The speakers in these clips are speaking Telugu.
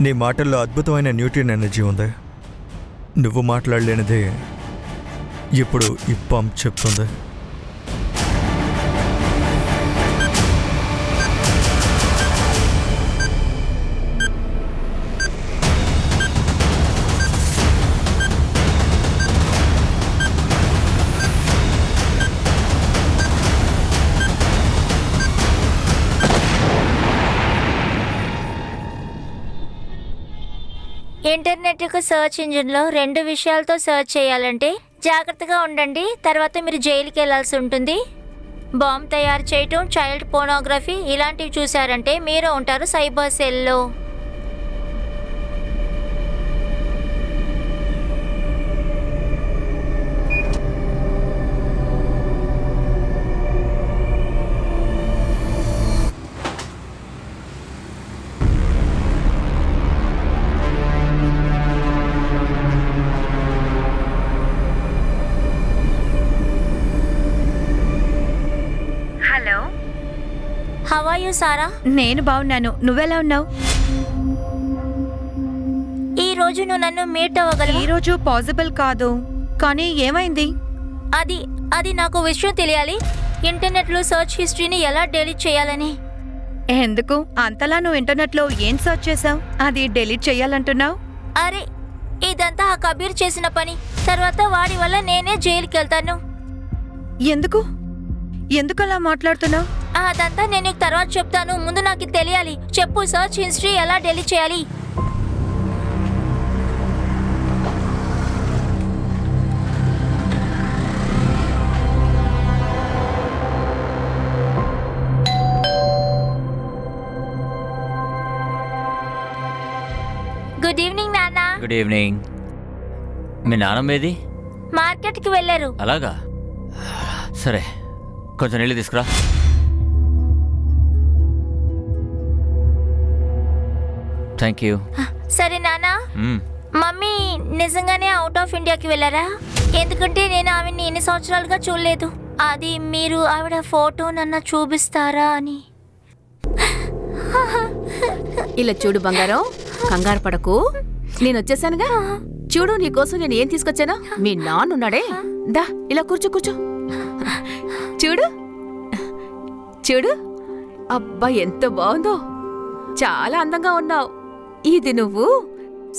నీ మాటల్లో అద్భుతమైన న్యూట్రియన్ ఎనర్జీ ఉంది. నువ్వు మాట్లాడలేనిదే ఇప్పుడు ఈ పంప్ చెప్తుంది. ఇంటర్నెట్ యొక్క సర్చ్ ఇంజిన్లో 2 విషయాలతో సర్చ్ చేయాలంటే జాగ్రత్తగా ఉండండి. తర్వాత మీరు జైలుకి వెళ్లాల్సి ఉంటుంది. బాంబ్ తయారు చేయటం, చైల్డ్ పోర్నోగ్రఫీ ఇలాంటివి చూశారంటే మీరు ఉంటారు సైబర్ సెల్లో. హౌ ఆర్ యు సారా? నేను బాగున్నాను. నువ్వెలా ఉన్నావు? ఈ రోజు నువ్వు నన్ను మీట్ అవ్వగలవా? ఈ రోజు పాసిబుల్ కాదు. కానీ ఏమైంది? అది నాకు విషయం తెలియాలి. ఇంటర్నెట్లో సర్చ్ హిస్టరీని ఎలా డిలీట్ చేయాలని. ఎందుకు అంతలా నువ్వు ఇంటర్నెట్లో ఏం సర్చ్ చేసావు? అది డిలీట్ చేయాలంటున్నావు? అరే, ఇదంతా ఆ కబీర్ చేసిన పని. తర్వాత వాడి వల్ల నేనే జైలుకి వెళ్తాను. ఎందుకు అలా మాట్లాడుతున్నావు? అదంతా నేను నీకు తర్వాత చెప్తాను. ముందు నాకు తెలియాలి. చెప్పు, సర్చ్ హిస్టరీ ఎలా డిలీట్ చేయాలి? గుడ్ ఈవినింగ్ నాన్న. Good evening. మీ నాన్నమ్మేది? మార్కెట్కి వెళ్ళారు. అలాగా, సరే కొంచెం నీళ్ళు తీసుకురా. Thank you. సరే నాన్న. మమ్మీ నిజంగానే అవుట్ ఆఫ్ ఇండియాకి వెళ్ళారా? ఎందుకంటే నేను ఆవిడ్ని ఎన్ని సంవత్సరాలుగా చూడలేదు. అది మీరు ఆవిడ ఫోటో నన్ను చూపిస్తారా అని. ఇలా చూడు బంగారం, కంగారు పడకు. నేను వచ్చేసానుగా. చూడు, నీకోసం నేను ఏం తీసుకొచ్చానా. మీ నాన్నున్నాడే, దా ఇలా కూర్చో. చూడు చూడు, అబ్బా ఎంత బాగుందో. చాలా అందంగా ఉన్నావు. ఇది నువ్వు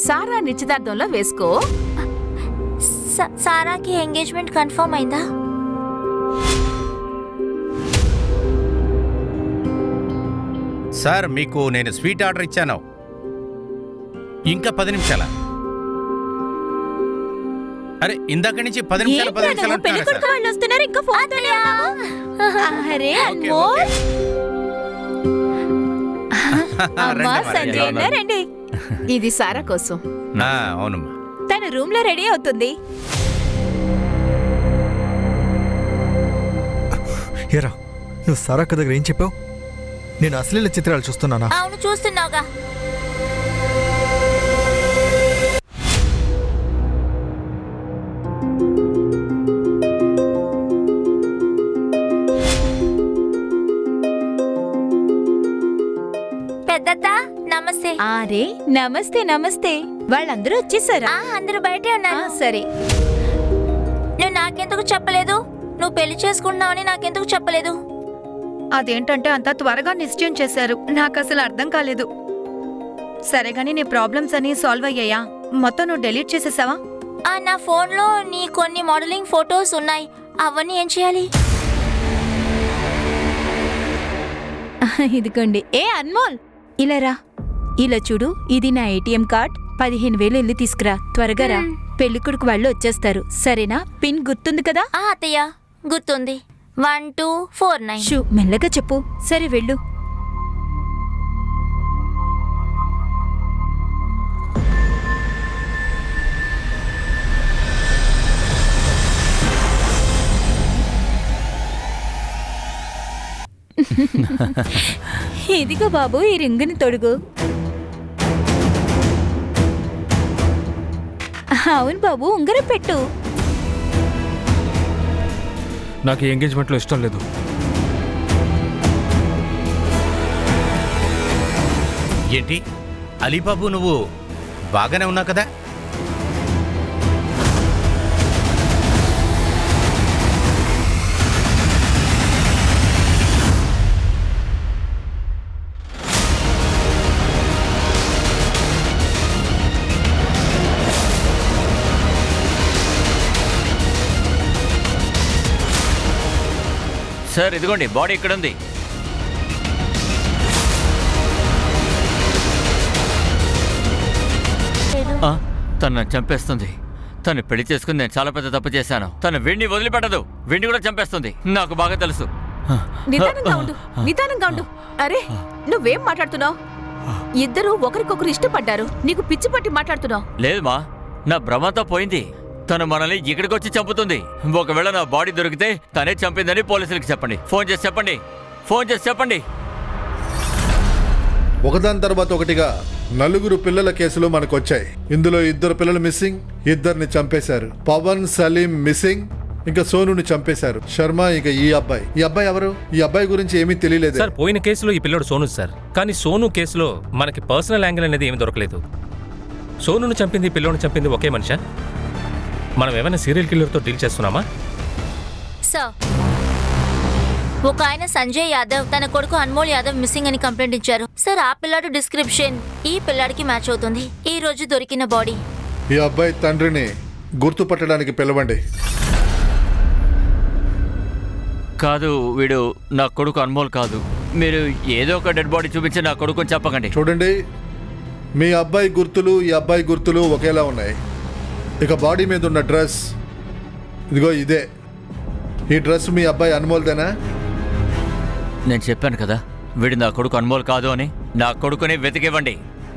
సారా నిశ్చితార్థంలో వేసుకో. సారాకి ఎంగేజ్మెంట్ కన్ఫర్మ్ అయిందా? సార్, మీకు నేను స్వీట్ ఆర్డర్ ఇచ్చాను. ఇంకా 10 నిమిషాల. అరే, ఇందాక నుంచి 10 నిమిషాలు రండి. ఇది సారా కోసం. అవునమ్మా, తన రూమ్ లో రెడీ అవుతుంది. ఏరా, నువ్వు సారక్క దగ్గర ఏం చెప్పావు? నేను అశ్లీల చిత్రాలు చూస్తున్నానా? అవును, చూస్తున్నావుగా. పెద్దత్త నమస్తే. అరే నమస్తే నమస్తే. వాళ్ళందరూ వచ్చేసారా? అందరూ బయటే ఉన్నారు. సరే. నువ్వు నాకెందుకు చెప్పలేదు? నువ్వు పెళ్లి చేసుకుంటున్నావని నాకెందుకు చెప్పలేదు? అదేంటంటే అంత త్వరగా నిశ్చయం చేశారు. నాకు అసలు అర్థం కాలేదు. సరే గానీ నీ ప్రాబ్లమ్స్ అని సాల్వ్ అయ్యాయా? మొత్తం నువ్వు డిలీట్ చేసేసావా? నా ఫోన్లో నీ కొన్ని మోడలింగ్ ఫొటోస్ ఉన్నాయి. అవన్నీ ఏం చేయాలి? ఇదిగోండి. ఏ అన్మోల్, ఇలా రా. ఇలా చూడు, ఇది నా ఏటీఎం కార్డ్. 15,000 వెళ్ళి తీసుకురా. త్వరగా రా. పెళ్ళికొడుకు వాళ్ళు వచ్చేస్తారు. సరేనా? పిన్ గుర్తుంది కదా? అత్తయ్య, గుర్తుంది. 1249. షూ, మెల్లగా చెప్పు. సరే వెళ్ళు. ఇదిగో బాబు, ఈ రింగుని తొడుగు. అవును బాబు, ఉంగరం పెట్టు. నాకు ఈ ఎంగేజ్మెంట్లో ఇష్టం లేదు. ఏంటి అలీబాబు, నువ్వు బాగానే ఉన్నావు కదా? సార్ ఇదిగోండి, బాడీ ఇక్కడ ఉంది. తను నన్ను చంపేస్తుంది. తను పెళ్లి చేసుకుని నేను చాలా పెద్ద తప్పు చేశాను. తను వీడిని వదిలిపెట్టదు, వీడిని కూడా చంపేస్తుంది. నాకు బాగా తెలుసు. నిదానంగా ఉండు. అరే, నువ్వేం మాట్లాడుతున్నావు? ఇద్దరు ఒకరికొకరు ఇష్టపడ్డారు. నీకు పిచ్చి పట్టి మాట్లాడుతున్నావు. లేదు మా, నా భ్రమంతా పోయింది. తను మనల్ని ఇక్కడికి వచ్చి చంపుతుంది. ఒకవేళ నా బాడీ దొరికితే తనే చంపిందని పోలీసులకు చెప్పండి. ఫోన్ చేసి చెప్పండి. ఒకదాని తర్వాత ఒకటిగా 4 పిల్లల కేసులు మనకు వచ్చాయి. ఇందులో 2 పిల్లలు మిస్సింగ్, 2ని చంపేశారు. పవన్, సలీం మిస్సింగ్, ఇంకా సోనుని చంపేశారు. శర్మ, ఇంకా ఈ అబ్బాయి ఎవరు? ఈ అబ్బాయి గురించి ఏమీ తెలియలేదు సార్. పోయిన కేసులో ఈ పిల్లడు సోను సార్. కానీ సోను కేసులో మనకి పర్సనల్ యాంగిల్ అనేది ఏమీ దొరకలేదు. సోనును చంపింది, పిల్లోని చంపింది ఒకే మనిషా? మనం ఏమైనా సీరియల్ కిల్లర్తో డీల్ చేస్తున్నామా? సార్, ఒక ఆయన సంజయ్ యాదవ్ తన కొడుకు అన్మోల్ యాదవ్ మిస్సింగ్ అని కంప్లైంట్ ఇచ్చారు. సార్, ఆ పిల్లాడు డిస్క్రిప్షన్ ఈ పిల్లాడికి మ్యాచ్ అవుతుంది. ఈ రోజు దొరికిన బాడీ. ఈ అబ్బాయి తండ్రిని గుర్తుపట్టడానికి పిలవండి. కాదు, వీడు నా కొడుకు అన్మోల్ కాదు. మీరు ఏదో ఒక డెడ్ బాడీ చూపించి నా కొడుకుని చెప్పకండి. చూడండి, మీ అబ్బాయి గుర్తులు ఈ అబ్బాయి గుర్తులు ఒకేలా ఉన్నాయి. ఇక బాడీ మీద ఉన్న డ్రెస్ ఇదిగో ఇదే. ఈ డ్రెస్ మీ అబ్బాయి అన్మోల్దేనా? నేను చెప్పాను కదా, వీడు నా కొడుకు అన్మోల్ కాదు అని. నా కొడుకుని వెతికివ్వండి.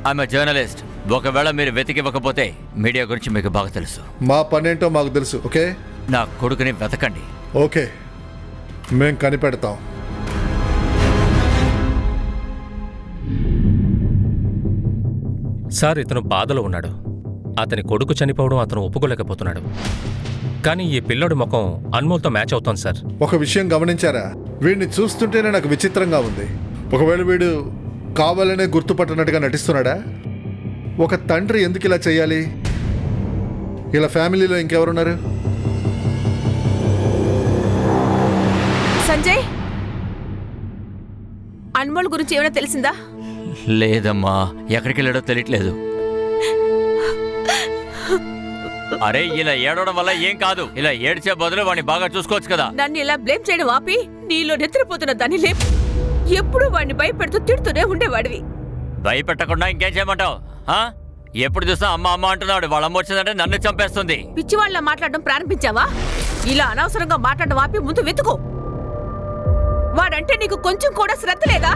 I'm journalist. ఒకవేళ మీరు వెతికివ్వకపోతే మీడియా గురించి మీకు బాగా తెలుసు. మా పనేంటో మాకు తెలుసు. ఓకే, నా కొడుకుని వెతకండి. ఓకే, మేం కనిపెడతాం. సార్, ఇతను బాధలో ఉన్నాడు. అతని కొడుకు చనిపోవడం అతను ఒప్పుకోలేకపోతున్నాడు. కానీ ఈ పిల్లోడి ముఖం అన్మోల్తో మ్యాచ్ అవుతోంది సార్. ఒక విషయం గమనించారా? వీడిని చూస్తుంటేనే నాకు విచిత్రంగా ఉంది. ఒకవేళ వీడు కావాలనే గుర్తుపట్టనట్టుగా నటిస్తున్నాడా? ఒక తండ్రి ఎందుకు ఇలా చేయాలి? ఇలా ఫ్యామిలీలో ఇంకెవరున్నారు? సంజయ్, అన్మోల్ గురించి ఏమైనా తెలిసిందా? లేదమ్మా, ఎక్కడికి వెళ్ళాడో తెలియట్లేదు. అరే, ఇలా ఏడవడం వల్ల ఏం కాదు. ఇలా ఏడ్చే బదులు వాడిని బాగా చూసుకోవచ్చు కదా. నన్ను ఇలా బ్లేమ్ చేయడం ఆపి నీలో నిద్రపోతున్న దాన్ని లేపు. ఎప్పుడు వాడిని భయపెడుతూ తిడుతూనే ఉండేవాడివి. భయపెట్టకుండా ఇంకేం చేయమంటావు? ఎప్పుడు చూసా అమ్మ అమ్మ అంటున్నాడు. వాళ్ళ అమ్మ వచ్చిందంటే నన్ను చంపేస్తుంది. పిచ్చివాళ్ళ మాట్లాడడం ప్రారంభించావా? ఇలా అనవసరంగా మాట్లాడడం ఆపి ముందు వెతుకో. వాడంటే నీకు కొంచెం కూడా శ్రద్ధ లేదా?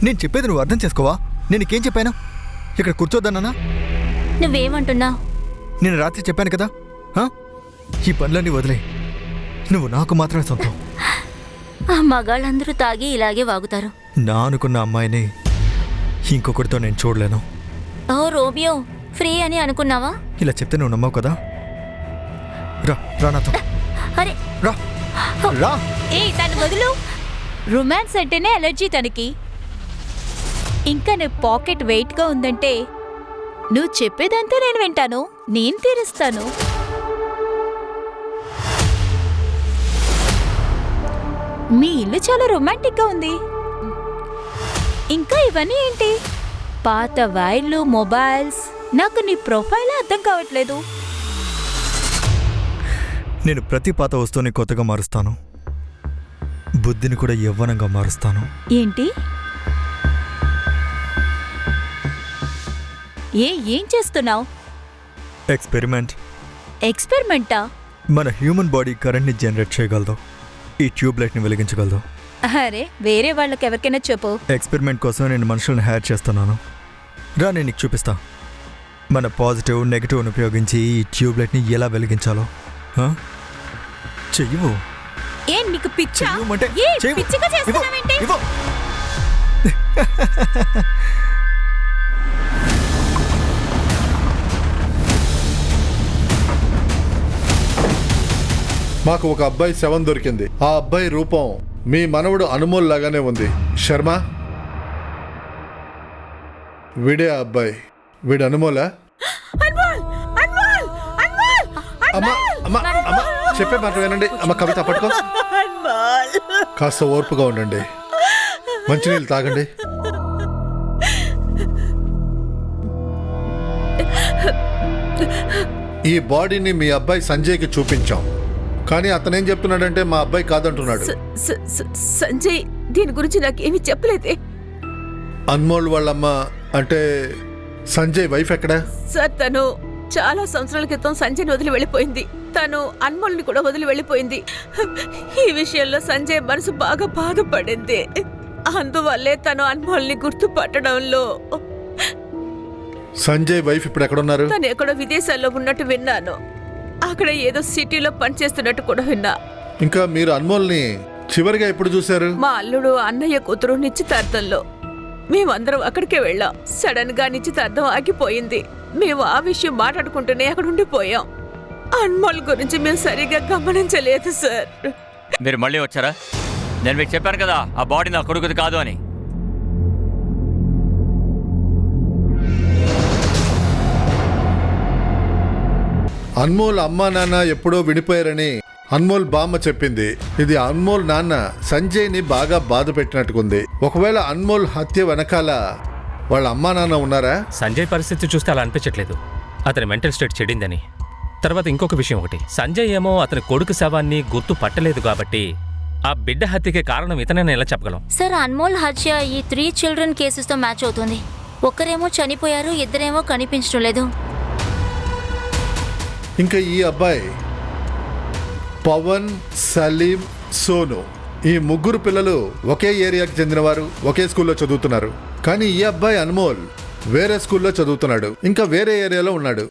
నేను చెప్పేది నువ్వు అర్థం చేసుకోవా? నేను నీకేం చెప్పాను? ఇక్కడ కూర్చోద్దన్నా? నువ్వేమంటున్నావు? నేను రాత్రి చెప్పాను కదా, ఈ పనులన్నీ వదిలే. నువ్వు నాకు మాత్రమే సొంతం. ఆ మగాళ్ళందరూ తాగి ఇలాగే వాగుతారు. నా అనుకున్న అమ్మాయిని ఇంకొకరితో నేను చూడలేను. ఓ రోమియో, ఫ్రీ అని అనుకున్నావా? ఇలా చెప్తే నువ్వు నమ్మవు కదా. రా నాతో. అరే రా. తను వదులు. రొమాన్స్ అంటేనే అలర్జీ తనకి. ఇంకా నీ పాకెట్ వెయిట్గా ఉందంటే నువ్వు చెప్పేదంతా నేను వింటాను, నేను తీరుస్తాను. మీ ఇల్లు చాలా రొమాంటిక్గా ఉంది. ఇంకా ఇవన్నీ ఏంటి? పాత వైర్లు, మొబైల్స్. నాకు నీ ప్రొఫైల్ అర్థం కావట్లేదు. నేను ప్రతి పాత వస్తువుని కొత్తగా మారుస్తాను. బుద్ధిని కూడా యవ్వనంగా మారుస్తాను. ఏంటి? ఏం చేస్తున్నావు? ఎక్స్పెరిమెంటా? మన హ్యూమన్ బాడీ కరెంట్ని జనరేట్ చేయగలదు. ఈ ట్యూబ్ లైట్ని వెలిగించగలదు. అరే, వేరే వాళ్ళకి ఎవరికైనా చెప్పు. ఎక్స్పెరిమెంట్ కోసం నేను మనుషులను హ్యాక్ చేస్తున్నాను. రా, నేను నీకు చూపిస్తా. మన పాజిటివ్ నెగిటివ్ని ఉపయోగించి ఈ ట్యూబ్ లైట్ని ఎలా వెలిగించాలో. చెయ్యవు. నీకు పిచ్చా? చెయ్యమంటే చెయ్యవు. పిచ్చిగా చేస్తున్నావేంటి? ఇవ్వు. మాకు ఒక అబ్బాయి శవం దొరికింది. ఆ అబ్బాయి రూపం మీ మనవడు అనుమోల్ లాగానే ఉంది. శర్మ, వీడే ఆ అబ్బాయి. వీడు అనుమోలా? అమ్మా అమ్మా అమ్మా, చెప్పే మాట వినండి. అమ్మ కవిత పట్టుకో. కాస్త ఓర్పుగా ఉండండి. మంచినీళ్ళు తాగండి. ఈ బాడీని మీ అబ్బాయి సంజయ్కి చూపించాం, కానీ అతనేం చెప్తున్నాడంటే మా అబ్బాయి కాదంటున్నాడు. సంజయ్ దీని గురించి నాకేమీ చెప్పలేదే. అన్మోల్ వాళ్ళమ్మ అంటే సంజయ్ వైఫ్ ఎక్కడా? సార్, తను చాలా సంవత్సరాల క్రితం సంజయ్ని వదిలి వెళ్ళిపోయింది. తను అన్మోల్ని కూడా వదిలి వెళ్ళిపోయింది. ఈ విషయంలో సంజయ్ మనసు బాగా బాధపడింది. అందువల్లే తను అన్మోల్ని గుర్తుపట్టడంలో. సంజయ్ వైఫ్ ఇప్పుడు ఎక్కడున్నారు? తను ఎక్కడో విదేశాల్లో ఉన్నట్టు విన్నాను. అక్కడ ఏదో సిటీలో పనిచేస్తున్నట్టు కూడా విన్నా. ఇంకా మీరు అన్మోల్ని చివరిగా ఎప్పుడు చూశారు? మా అల్లుడు అన్నయ్య కూతురు నిశ్చితార్థంలో. మేమందరం అక్కడికే వెళ్ళాం. సడన్ గా నిశ్చితార్థం ఆగిపోయింది. మేము ఆ విషయం మాట్లాడుకుంటూనే అక్కడ ఉండిపోయాం. అన్మోల్ గురించి మేము సరిగా గమనించలేదు సార్. మీరు మళ్ళీ వచ్చారా? నేను మీకు చెప్పాను కదా ఆ బాడీ నా కొడుకుది కాదు అని. అన్మోల్ అమ్మా నాన్న ఎప్పుడో విడిపోయారని అన్మోల్ బామ్మ చెప్పింది. ఇది అన్మోల్ నాన్న సంజయ్ని బాగా బాధ పెట్టినట్టుకుంది. ఒకవేళ అన్మోల్ హత్య వెనకాల వాళ్ళ అమ్మా నాన్న ఉన్నారా? సంజయ్ పరిస్థితి చూస్తే అలా అనిపించట్లేదు. అతని మెంటల్ స్టేట్ చెడిందని. తర్వాత ఇంకొక విషయం ఒకటి, సంజయ్ ఏమో అతని కొడుకు శవాన్ని గుర్తు పట్టలేదు కాబట్టి ఆ బిడ్డ హత్యకి కారణం ఇతనని ఎలా చెప్పగలం? సార్, అన్మోల్ హత్య ఈ 3 చిల్డ్రన్ కేసెస్తో మ్యాచ్ అవుతుంది. ఒకరేమో చనిపోయారు, ఇద్దరేమో కనిపించడం లేదు. ఇంకా ఈ అబ్బాయి పవన్, సలీం, సోను, ఈ ముగ్గురు పిల్లలు ఒకే ఏరియాకి చెందినవారు, ఒకే స్కూల్లో చదువుతున్నారు. కానీ ఈ అబ్బాయి అన్మోల్ వేరే స్కూల్లో చదువుతున్నాడు, ఇంకా వేరే ఏరియాలో ఉన్నాడు.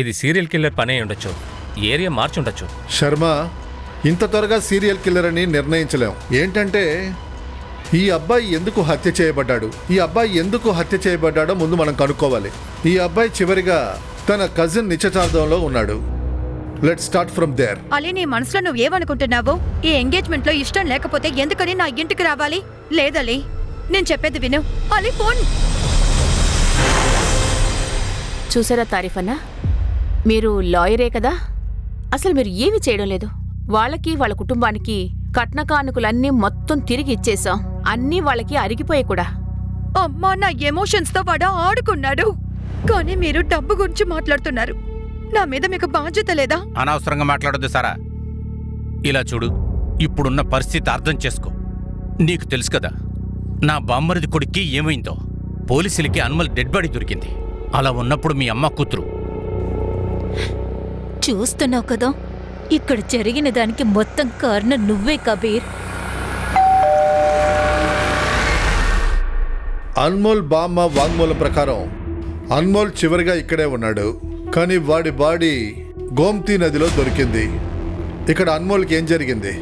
ఇది సీరియల్ కిల్లర్ పనే ఉండొచ్చు, ఏరియా మార్చుండొచ్చు. శర్మ, ఇంత త్వరగా సీరియల్ కిల్లర్ అని నిర్ణయించలేం. ఏంటంటే ఈ అబ్బాయి ఎందుకు హత్య చేయబడ్డాడు, ఈ అబ్బాయి ఎందుకు హత్య చేయబడ్డాడో ముందు మనం కనుక్కోవాలి. ఈ అబ్బాయి చివరిగా తన కజిన్ నిశ్చితార్థంలో ఉన్నాడు. Let's start from there. Ali, నీ మనసులో నువ్వు ఏమనుకుంటున్నావు? ఈ ఎంగేజ్మెంట్ లో ఇష్టం లేకపోతే ఎందుకని నా ఇంటికి రావాలి? లేదలీ, నేను చెప్పేది విను. అలీ, ఫోన్. చూసారా తారీఫ్ అన్న, మీరు లాయరే కదా? అసలు మీరు ఏమీ చేయడం లేదు. వాళ్ళకి వాళ్ళ కుటుంబానికి కట్న కానుకలన్నీ మొత్తం తిరిగి ఇచ్చేసాం. అన్నీ వాళ్ళకి అరిగిపోయాయి కూడా. అమ్మా, నా ఎమోషన్స్ తో వాడు ఆడుకున్నాడు. కానీ మీరు డబ్బు గురించి మాట్లాడుతున్నారు. నా మీద మీకు బాధ్యత లేదా? అనవసరంగా మాట్లాడొద్దు సారా. ఇలా చూడు, ఇప్పుడున్న పరిస్థితి అర్థం చేసుకో. నీకు తెలుసు కదా నా బామ్మరిది కొడుక్కి ఏమైందో. పోలీసులకి అన్మల్ డెడ్ బాడీ దొరికింది. అలా ఉన్నప్పుడు మీ అమ్మ కూతురు. చూస్తున్నావు కదా, ఇక్కడ జరిగిన దానికి మొత్తం కారణం నువ్వే కబీర్. అన్మోల్ బామ్మ వాంగ్మూలం ప్రకారం అన్మోల్ చివరిగా ఇక్కడే ఉన్నాడు, కానీ వాడి బాడీ గోమ్తీ నదిలో దొరికింది. ఇక్కడ అన్మోల్కి ఏం జరిగింది?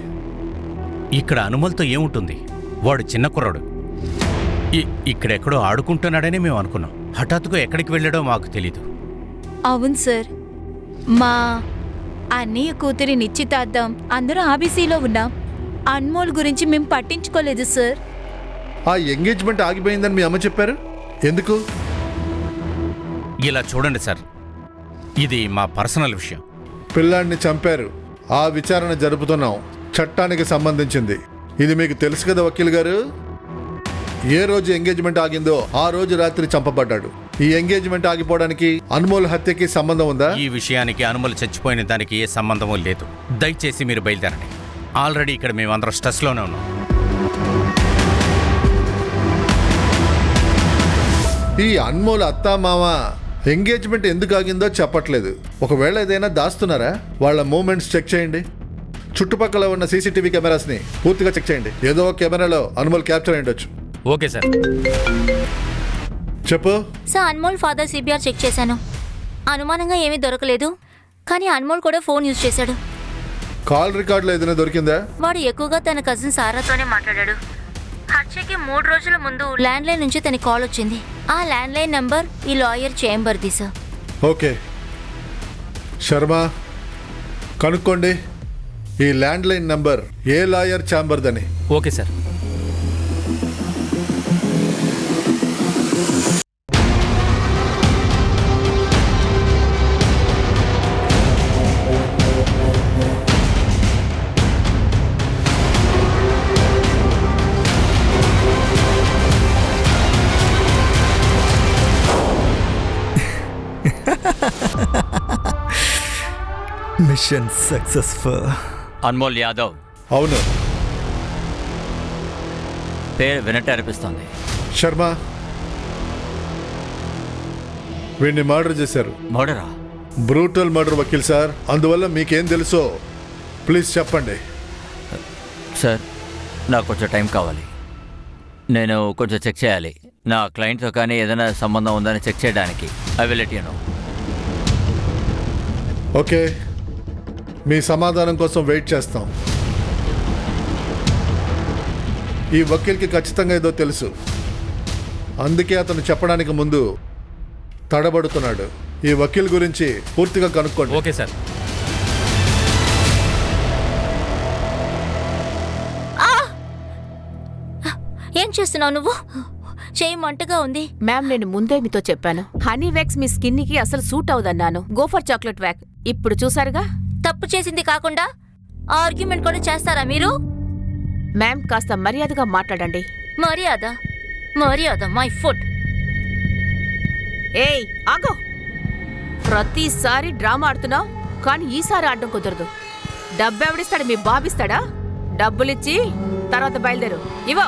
ఇక్కడ అనుమల్తో ఏముంటుంది? వాడు చిన్న కుర్రాడు. ఇక్కడెక్కడో ఆడుకుంటున్నాడని మేము అనుకున్నాం. హఠాత్తుగా ఎక్కడికి వెళ్ళాడో మాకు తెలీదు. అవును సార్, మా అన్నయ్య కూతురి నిశ్చితార్థం అందరూ ఆబీసీలో ఉన్నాం. అన్మోల్ గురించి మేము పట్టించుకోలేదు సార్. ఆ ఎంగేజ్మెంట్ ఆగిపోయిందని మీ అమ్మ చెప్పారు. ఎందుకు? ఇలా చూడండి సార్, ఇది మా పర్సనల్ విషయం. పిల్లాడిని చంపారు, ఆ విచారణ జరుపుతున్నాం. చట్టానికి సంబంధించింది. ఇది మీకు తెలుసు కదా వకీల్ గారు. ఏ రోజు ఎంగేజ్మెంట్ ఆగిందో ఆ రోజు రాత్రి చంపబడ్డాడు. ఈ ఎంగేజ్మెంట్ ఆగిపోవడానికి అన్మోల్ హత్యకి సంబంధం ఉందా? ఈ విషయానికి అనుమల్ చచ్చిపోయిన దానికి ఏ సంబంధమూ లేదు. దయచేసి మీరు బయలుదేరండి. ఆల్రెడీ ఇక్కడ మేమందరం స్ట్రెస్లోనే ఉన్నాం. ఈ అన్మోల్ అత్తా మామ ఎంగేజ్మెంట్ ఎందుకు ఆగిందో చెప్పట్లేదు. ఒకవేళ ఏదైనా దాస్తున్నారా? వాళ్ళ మూమెంట్స్ చెక్ చేయండి. చుట్టుపక్కల ఉన్న సీసీటీవీ కెమెరాస్ని పూర్తిగా చెక్ చేయండి. ఏదో ఒక కెమెరాలో అన్మోల్ క్యాప్చర్ అయి ఉండొచ్చు. Okay sir. చెప్పు. Sir, Anmol father CBR check చేశాను. అనుమానంగా ఏమీ దొరకలేదు. కానీ అన్మోల్ కూడా ఫోన్ యూజ్ చేశాడు. కాల్ రికార్డులో ఏదైనా దొరికిందా? వాడు ఎక్కువగా తన కజిన్ సారాతోనే మాట్లాడాడు. హత్యకి 3 రోజుల ముందు ల్యాండ్లైన్ నుంచి తన కాల్ వచ్చింది. ఆ ల్యాండ్లైన్ నంబర్ ఈ లాయర్ చేంబర్ది సార్. ఓకే శర్మ, కనుక్కోండి ఈ ల్యాండ్ లైన్ నంబర్ ఏ లాయర్ ఛాంబర్దని. Okay sir. Mission successful. Anmol Yadav అవును. పేరు వినట్టు అనిపిస్తుంది. శర్మ వీడిని మర్డర్ చేశారు. మర్డరా? బ్రూటల్ మర్డర్ వకీల్ సార్. అందువల్ల మీకేం తెలుసో ప్లీజ్ చెప్పండి. సార్ నాకు కొంచెం టైం కావాలి. నేను కొంచెం చెక్ చేయాలి. నా క్లయింట్తో కానీ ఏదైనా సంబంధం ఉందని చెక్ చేయడానికి. I will let you know. Okay, మీ సమాధానం కోసం వెయిట్ చేస్తాం. ఈ వకీల్కి ఖచ్చితంగా ఏదో తెలుసు, అందుకే అతను చెప్పడానికి ముందు తడబడుతున్నాడు. ఈ వకీల్ గురించి పూర్తిగా కనుక్కోండి. Okay sir. ఏం చేస్తున్నావు నువ్వు? చేయి మంటగా ఉంది. మ్యామ్, నేను ముందే మీతో చెప్పాను, హనీ వ్యాక్స్ మీ స్కిన్కి అసలు సూట్ అవుదన్నాను. Go for chocolate wax. ఇప్పుడు చూసారుగా. తప్పు చేసింది కాకుండా ఆర్గ్యుమెంట్ కూడా చేస్తారా మీరు? మ్యామ్, కాస్త మర్యాదగా మాట్లాడండి. మర్యాద మర్యాద మై ఫుడ్. ఏయ్ ఆగో. ప్రతిసారి డ్రామా ఆడుతున్నావు, కానీ ఈసారి ఆడడం కుదరదు. డబ్బెవడిస్తాడు? మీ బాబిస్తాడా? డబ్బులిచ్చి తర్వాత బయలుదేరు. ఇవో.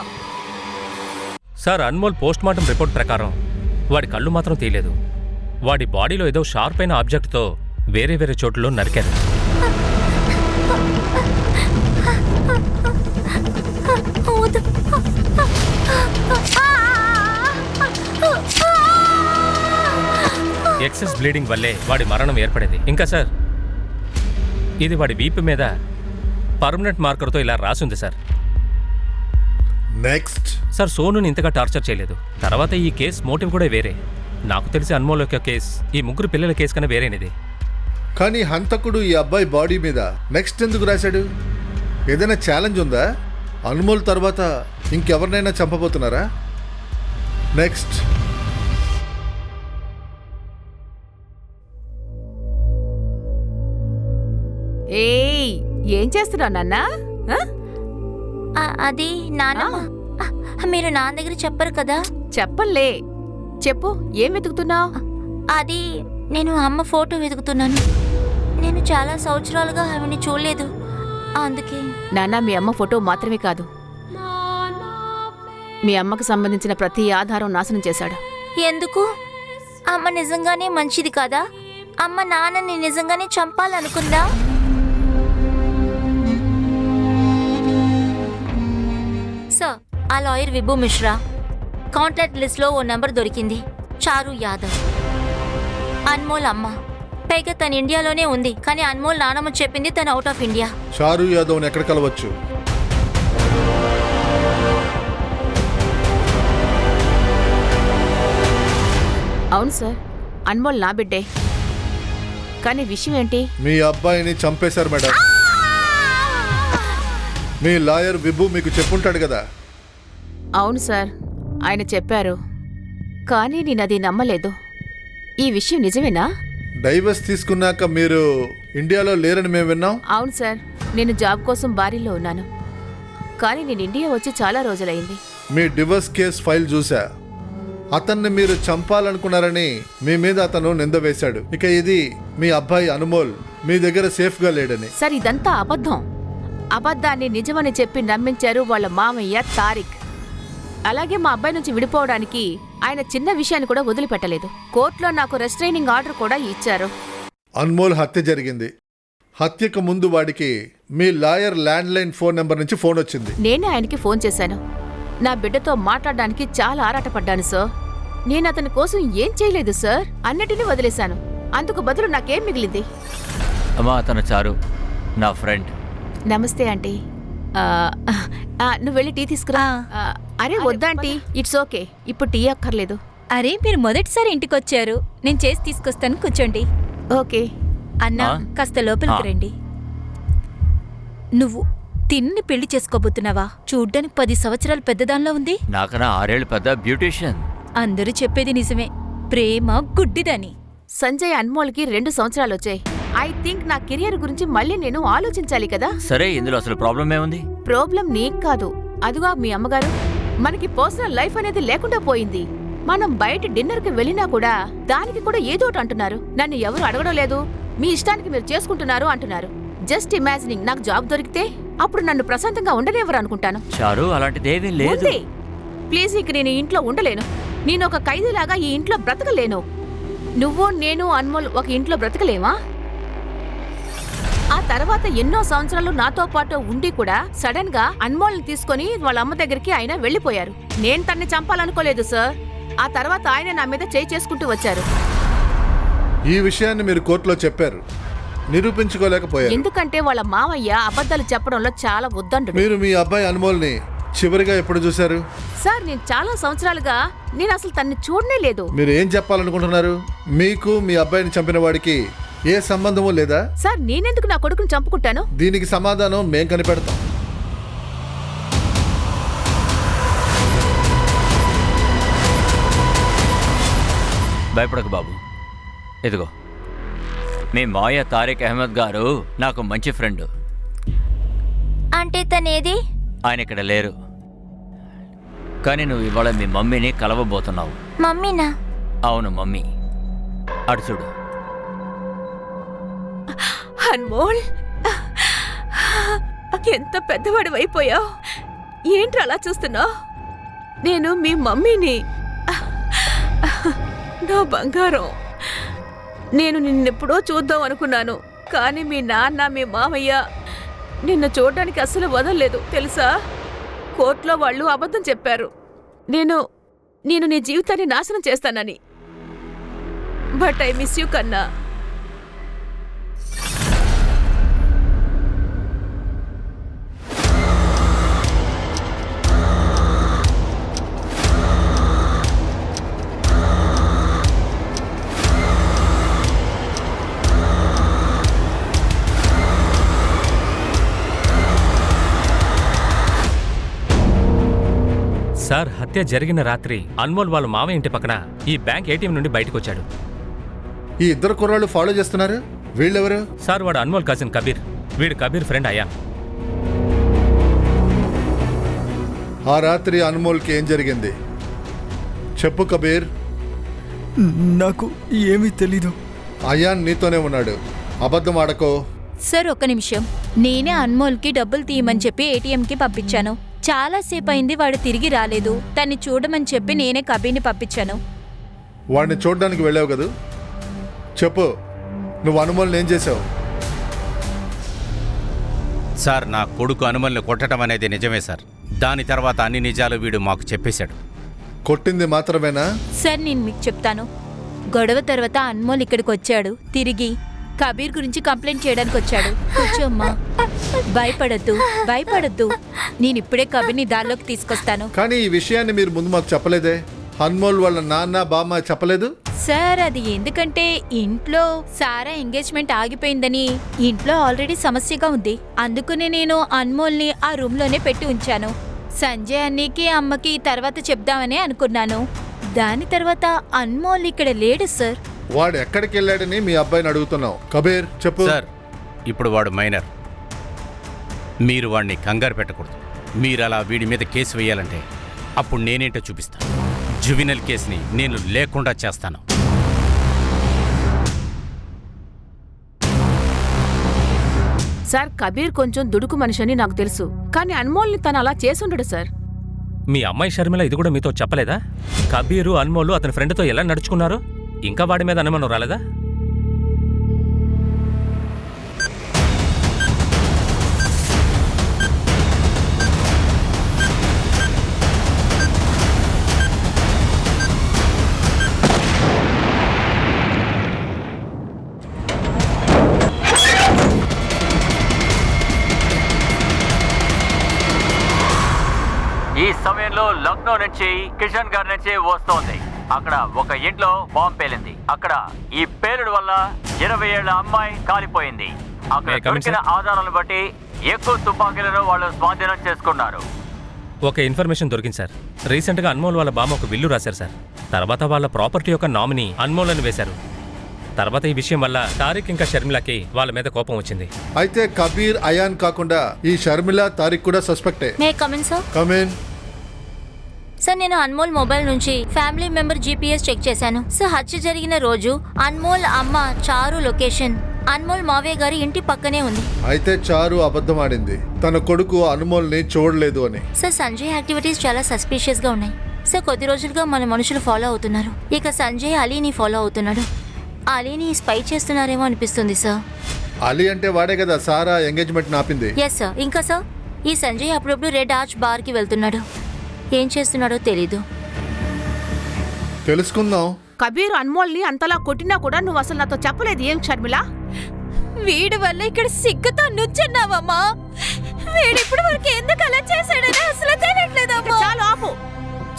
Sir, Anmol post mortem report ప్రకారం వాడి కళ్ళు మాత్రం తీయలేదు. వాడి బాడీలో ఏదో షార్ప్ అయిన ఆబ్జెక్ట్తో వేరే వేరే చోట్లలో నరికారు. ఎక్సెస్ బ్లీడింగ్ వల్లే వాడి మరణం ఏర్పడింది. ఇంకా సార్, ఇది వాడి వీపు మీద పర్మనెంట్ మార్కర్తో ఇలా రాసుంది సార్. నెక్స్ట్ సార్, సోనుని ఇంతగా టార్చర్ చేయలేదు. తర్వాత ఈ కేసు మోటివ్ కూడా వేరే. నాకు తెలిసి అన్మోల్ యొక్క కేసు ఈ ముగ్గురు పిల్లల కేసు కన్నా వేరేనిది. కానీ హంతకుడు ఈ అబ్బాయి బాడీ మీద నెక్స్ట్ ఎందుకు రాశాడు? ఏదైనా ఛాలెంజ్ ఉందా? అన్మోల్ తర్వాత ఇంకెవరినైనా చంపబోతున్నారా? నెక్స్ట్. ఏయ్, ఏం చేస్తున్నావు నాన్నా? అది నాన్నమ్మ. మీరు నాన్న దగ్గర చెప్పరు కదా? చెప్పలే. చెప్పు, ఏం వెతుకుతున్నావు? అది నేను అమ్మ ఫోటో వెతుకుతున్నాను. నేను చాలా సంవత్సరాలుగా ఆమెని చూడలేదు, అందుకే. నాన్న, మీ అమ్మ ఫోటో మాత్రమే కాదు, మీ అమ్మకు సంబంధించిన ప్రతి ఆధారం నాశనం చేశాడు. ఎందుకు? అమ్మ నిజంగానే మంచిది కాదా? అమ్మ నాన్నని నిజంగానే చంపాలనుకుందా? సార్, ఆ లాయర్ విభు మిశ్రా కాంటాక్ట్ లిస్ట్లో ఓ నెంబర్ దొరికింది. చారు యాదవ్, అన్మోల్ అమ్మ. పైగా తను ఇండియాలోనే ఉంది, కానీ అన్మోల్ నానమ్మ చెప్పింది తను అవుట్ ఆఫ్ ఇండియా. చారు యాదవ్ని ఎక్కడ కలవచ్చు? అవును సార్, అన్మోల్ నా బిడ్డే. కానీ విషయం ఏంటి? మీ అబ్బాయిని చంపేశారు మేడం. మీ లాయర్ విభు మీకు చెప్పుంటాడు కదా. అవును సార్, ఆయన చెప్పారు, కానీ నేను అది నమ్మలేదు. ఈ విషయం నిజమేనా? డైవర్స్ తీసుకున్నాక మీరు ఇండియాలో లేరని మేము విన్నాం. అవును సార్, నేను జాబ్ కోసం బారీలో ఉన్నాను, కానీ నేను ఇండియా వచ్చి చాలా రోజులైంది. మీ డివోర్స్ కేస్ ఫైల్ చూసా. అతన్ని మీరు చంపాలనుకున్నారని మీ మీద అతను నింద వేశాడు. ఇక ఇది మీ అబ్బాయి అన్మోల్ మీ దగ్గర సేఫ్గా లేడని. సార్, ఇదంతా అబద్ధం. అబద్ధాన్ని నిజమని చెప్పి నమ్మించారు వాళ్ళ మామయ్య తారిక్. అలాగే మా అబ్బాయి నుంచి విడిపోవడానికి ఆయన చిన్న విషయాన్ని కూడా వదిలిపెట్టలేదు. కోర్టులో నాకు రెస్ట్రైనింగ్ ఆర్డర్ కూడా ఇచ్చారు. అన్మోల్ హత్య జరిగింది. హత్యకు ముందు వాడికి మీ lawyer land line phone number నుంచి ఫోన్ వచ్చింది. నేనే ఆయనకి ఫోన్ చేశాను. నా బిడ్డతో మాట్లాడడానికి చాలా ఆరాటపడ్డాను సార్. నేను అతని కోసం ఏం చేయలేదు సార్, అన్నిటినీ వదిలేశాను. అందుకు బదులు నాకేం మిగిలింది? అమ్మా, అతను చారు, నా ఫ్రెండ్. నమస్తే ఆంటీ. నువ్వు వెళ్ళి టీ తీసుకురా. అరే వద్దా ఆంటీ, ఇట్స్ ఓకే, ఇప్పుడు టీ అక్కర్లేదు. అరే, మీరు మొదటిసారి ఇంటికొచ్చారు, నేను చేసి తీసుకొస్తాను, కూర్చోండి. ఓకే అన్నా, కాస్త లోపలికి రండి. నువ్వు తిన్ని పెళ్లి చేసుకోబోతున్నావా? చూడ్డానికి 10 సంవత్సరాలు పెద్దదానిలో ఉంది. నాకన్నా 6 ఏళ్ళు పెద్ద బ్యూటీషియన్. అందరూ చెప్పేది నిజమే, ప్రేమ గుడ్డిదని. సంజయ్ అన్మోల్కి 2 సంవత్సరాలొచ్చాయి. ఐ థింక్ నా కెరియర్ గురించి మళ్ళీ నేను ఆలోచించాలి కదా. సరే, ఇందులో అసలు ప్రాబ్లం ఏముంది? ప్రాబ్లం నీకు కాదు, అదుగా మీ అమ్మగారు. మనకి పర్సనల్ లైఫ్ అనేది లేకుండా పోయింది. మనం బయట డిన్నర్కి వెళ్ళినా కూడా దానికి కూడా ఏదోటి అంటున్నారు. నన్ను ఎవరు అడగడం లేదు, మీ ఇష్టానికి మీరు చేసుకుంటున్నారు అంటున్నారు. జస్ట్ ఇమాజినింగ్, నాకు జాబ్ దొరికితే అప్పుడు నన్ను ప్రశాంతంగా ఉండనివ్వరు అనుకుంటాను. చారు, అలాంటిదేమీ లేదు. ప్లీజ్, ఇక నేను ఈ ఇంట్లో ఉండలేను. నేను ఒక ఖైదీలాగా ఈ ఇంట్లో బ్రతకలేను. నువ్వు నేను అన్మోల్ ఒక ఇంట్లో బ్రతకలేమా? ఆ తర్వాత ఎన్నో సంవత్సరాలు నాతో పాటు ఉండి కూడా సడన్ గా అన్మోల్ని తీసుకుని వాళ్ళ అమ్మ దగ్గరికి ఆయన వెళ్లిపోయారు. నేను తన్ని చంపాలనుకోలేదు సార్. ఆ తర్వాత ఆయన నా మీద చేయి చేసుకుంటూ వచ్చారు. ఈ విషయాన్ని మీరు కోర్టులో చెప్పారు, నిరూపించుకోలేకపోయారు. ఎందుకంటే వాళ్ళ మావయ్య అబద్ధాలు చెప్పడంలో చాలా ఉద్దండు. మీరు మీ అబ్బాయి అన్మోల్ని చివరిగా ఎప్పుడు చూశారు? సార్, నేను చాలా సంవత్సరాలుగా నేను అసలు తన్ని చూడనే లేదు. మీరు ఏం చెప్పాలనుకుంటున్నారు? మీకు మీ అబ్బాయిని చంపిన వాడికి ఏ సంబంధమూ లేదా? సార్, నేనెందుకు నా కొడుకుని చంపుకుంటాను? దీనికి సమాధానం మేం కనిపెడతాం. భయపడకు బాబు. ఇదిగో, మీ మాయ తారిక్ అహ్మద్ గారు నాకు మంచి ఫ్రెండ్. అంటే తనేది? ఆయన ఇక్కడ లేరు, కానీ నువ్వు ఇవాళ మీ మమ్మీని కలవబోతున్నావు. మమ్మీనా? అవును, మమ్మీ. అటు చూడు. అన్మోల్, ఎంత పెద్దవాడు అయిపోయావు. ఏంటి అలా చూస్తున్నావు? నేను మీ మమ్మీని. నా బంగారం, నేను నిన్నెప్పుడో చూద్దాం అనుకున్నాను, కానీ మీ నాన్న మీ మామయ్య నిన్ను చూడడానికి అస్సలు వదలలేదు తెలుసా. కోర్టులో వాళ్ళు అబద్ధం చెప్పారు, నేను నీ జీవితాన్ని నాశనం చేస్తానని. బట్ ఐ మిస్ యూ కన్నా. సార్, హత్య జరిగిన రాత్రి అన్మోల్ వాళ్ళ మామయ్య ఇంటి పక్కన ఈ బ్యాంక్ ఏటీఎం నుండి బయటకు వచ్చాడు. ఈ ఇద్దరు కుర్రాళ్ళు ఫాలో చేస్తున్నారు. వీళ్ళెవరు? సార్, వాడు అన్మోల్ కజిన్ కబీర్. వీడు కబీర్ ఫ్రెండ్ అయ్యా. ఆ రాత్రి అన్మోల్కి ఏం జరిగింది చెప్పు కబీర్. నాకు ఏమీ తెలీదు. అయాన్ నీతోనే ఉన్నాడు, అబద్ధం ఆడకో. సార్, ఒక్క నిమిషం. నేనే అన్మోల్కి డబ్బులు తీయమని చెప్పి ఏటీఎంకి పంపించాను. చాలాసేపు అయింది, వాడు తిరిగి రాలేదు. తన్ని చూడమని చెప్పి నేనే కబీర్ని పంపించాను. వాడిని చూడడానికి వెళ్ళావు కదా, చెప్పు నువ్వు అన్మోల్ని ఏం చేసావు? సార్, నా కొడుకు అన్మోల్ని కొట్టడం అనేది నిజమే సార్. దాని తర్వాత అన్ని నిజాలు వీడు మాకు చెప్పేశాడు. కొట్టింది మాత్రమేనా? సార్, నేను మీకు చెప్తాను. గొడవ తర్వాత అన్మోల్ ఇక్కడికి వచ్చాడు. తిరిగి కబీర్ గురించి కంప్లైంట్ చేయడానికి వచ్చాడు. కూర్చోమ్మా, భయపడద్దు. నేనిప్పుడే కబీర్ని దారిలోకి తీసుకొస్తాను. కానీ ఈ విషయాన్ని మీరు ముందు మాకు చెప్పలేదే. అన్మోల్ వాళ్ళ నాన్న బామ్మ చెప్పలేదు? సార్, అది ఎందుకంటే ఇంట్లో సారా ఎంగేజ్మెంట్ ఆగిపోయిందని ఇంట్లో ఆల్రెడీ సమస్యగా ఉంది. అందుకనే నేను అన్మోల్ని ఆ రూమ్లోనే పెట్టి ఉంచాను. సంజయ్ అన్నీకి అమ్మకి తర్వాత చెప్దామని అనుకున్నాను. దాని తర్వాత అన్మోల్ ఇక్కడ లేడు సార్. వాడు ఎక్కడికి వెళ్ళాడని మీ అబ్బాయిని అడుగుతున్నావు. కబీర్ చెప్పు. సార్, ఇప్పుడు వాడు మైనర్. మీరు వాడిని కంగారు పెట్టకూడదు. మీరు అలా వీడి మీద కేసు వేయాలంటే అప్పుడు నేనేంటో చూపిస్తాను. జువినల్ కేసుని నేను లేకుండా చేస్తాను. సార్, కబీర్ కొంచెం దుడుకు మనిషి అని నాకు తెలుసు, కానీ అన్మోల్ని తను అలా చేసుండడు సార్. మీ అమ్మాయి షర్మిల ఇది కూడా మీతో చెప్పలేదా? కబీరు, అన్మోలు అతని ఫ్రెండ్తో ఎలా నడుచుకున్నారు? ఇంకా వాడి మీద అనుమానం రాలేదా? ఈ సమయంలో లక్నో నుంచి కిషన్ గారి నుంచి వస్తోంది. అక్కడ ఒక ఇంట్లో బాంబు పేలింది. అక్కడ ఈ పేలుడు వల్ల 20 ఏళ్ల అమ్మాయి కాలిపోయింది. అక్కడ దొరికిన ఆధారాలను బట్టి ఎక్కువ తుపాకీలను వాళ్ళు స్వాధీనం చేసుకున్నారు. ఒక ఇన్ఫర్మేషన్ దొరికింది సార్. రీసెంట్గా అన్మోల్ వాళ్ళ బామ్మ ఒక విల్లు రాశారు సార్. తర్వాత వాళ్ళ ప్రాపర్టీ యొక్క నామినీ అన్మోల్ అని వేశారు. తర్వాత ఈ విషయం వల్ల తారిక్ ఇంకా షర్మిలాకి వాళ్ళ మీద కోపం వచ్చింది. అయితే కబీర్, అయాన్ కాకుండా ఈ షర్మిల, తారిక్ కూడా సస్పెక్టే. May come in sir. Come in. Sir నేను అన్మోల్ మొబైల్ నుంచి ఫ్యామిలీ మెంబర్ జీపీఎస్ చెక్ చేశాను. సార్ హత్య జరిగిన రోజు అన్మోల్ అమ్మ చారు లొకేషన్ అన్మోల్ మావయ్య గారి ఇంటి పక్కనే ఉంది. అయితే చారు అబద్ధం ఆడింది, తన కొడుకు అనుమోల్ని చూడలేదు అని. సార్ సంజయ్ యాక్టివిటీస్ చాలా సస్పీషియస్ గా ఉన్నాయి. సార్ కొద్ది రోజులుగా మన మనుషులు ఫాలో అవుతున్నారు. ఇక సంజయ్ అలీని ఫాలో అవుతున్నాడు. అలీని స్పై చేస్తున్నారేమో అనిపిస్తుంది సార్. అలీ అంటే వాడే కదా సారా ఎంగేజ్మెంట్ ఆపింది. Yes sir. ఇంకా సార్ ఈ సంజయ్ అప్పుడప్పుడు రెడ్ ఆర్చ్ బార్ కి వెళ్తున్నాడు. ఏం చేస్తున్నాడో తెలీదు. తెలుసుకుందాం. కబీర్ అన్మోల్ని అంతలా కొట్టినా కూడా నువ్వు అసలు నాతో చెప్పలేదు ఏం షర్మిల? వీడి వల్ల ఇక్కడ సిగ్గుతో నుంచున్నావమ్మా. వీడు ఇప్పటి వరకు ఎందుకు అలా చేశాడని అసలు తెలియట్లేదమ్మా. చాలా ఆపు,